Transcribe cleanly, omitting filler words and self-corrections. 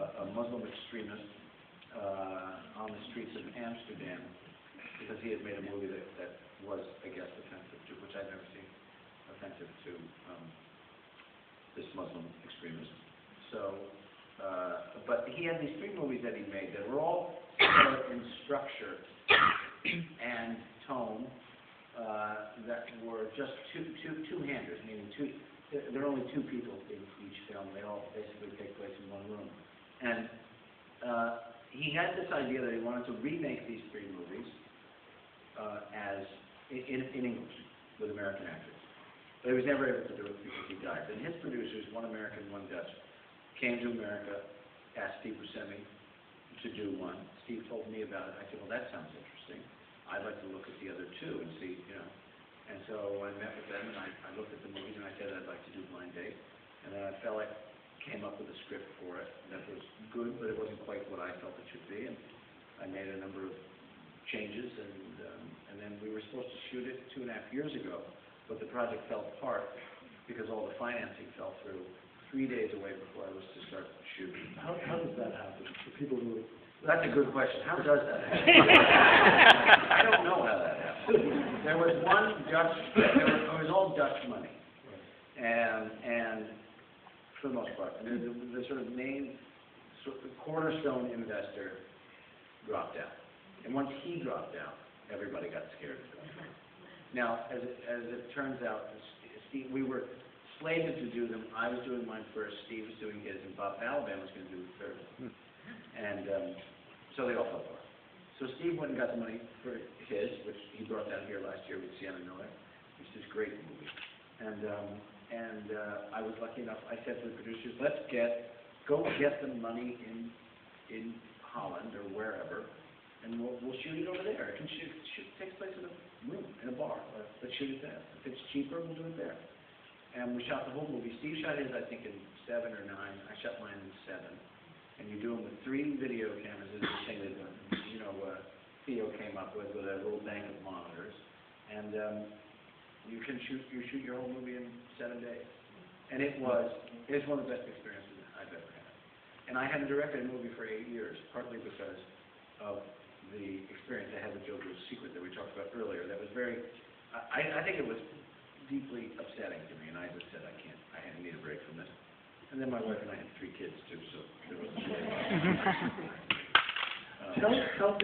a Muslim extremist on the streets of Amsterdam because he had made a movie that was, I guess, offensive to, which I'd never seen, offensive to this Muslim extremist. So, but he had these 3 movies that he made that were all similar in structure and tone, that were just two-handers, meaning there are only 2 people in each film. They all basically take place in one room. And he had this idea that he wanted to remake these 3 movies as in English with American actors. But he was never able to do it because he died. And his producers, one American, one Dutch, came to America, asked Steve Buscemi to do one. Steve told me about it. I said, well, that sounds interesting. I'd like to look at the other 2 and see, you know. And so I met with them, and I looked at the movies, and I said I'd like to do Blind Date. And then I felt like came up with a script for it that was good, but it wasn't quite what I felt it should be. And I made a number of changes, and then we were supposed to shoot it 2.5 years ago, but the project fell apart because all the financing fell through 3 days away before I was to start shooting. How does that happen for people who... That's a good question. How does that happen? I don't know how that happened. There was one Dutch, it was all Dutch money. And for the most part, the sort of main cornerstone investor dropped out. And once he dropped out, everybody got scared of it. Now, as it turns out, Steve, we were slated to do them. I was doing mine first, Steve was doing his, and Bob Balaban was going to do the third one. And so they all fell apart. So Steve went and got the money for his, which he brought down here last year with Sienna Miller, which is a great movie. And I was lucky enough, I said to the producers, let's go get the money in Holland or wherever, and we'll shoot it over there. It can takes place in a room, in a bar. Let's shoot it there. If it's cheaper, we'll do it there. And we shot the whole movie. Steve shot his, I think, in 7 or 9. I shot mine in 7. And you do them with 3 video cameras. This is the thing that, you know, Theo came up with a little bank of monitors. And you shoot your whole movie in 7 days. And it's one of the best experiences I've ever had. And I hadn't directed a movie for 8 years, partly because of the experience I had with JoJo's Secret that we talked about earlier. That was very, I think it was deeply upsetting to me, and I just said, I need a break from this. And then my wife and I had 3 kids too, so there was Tell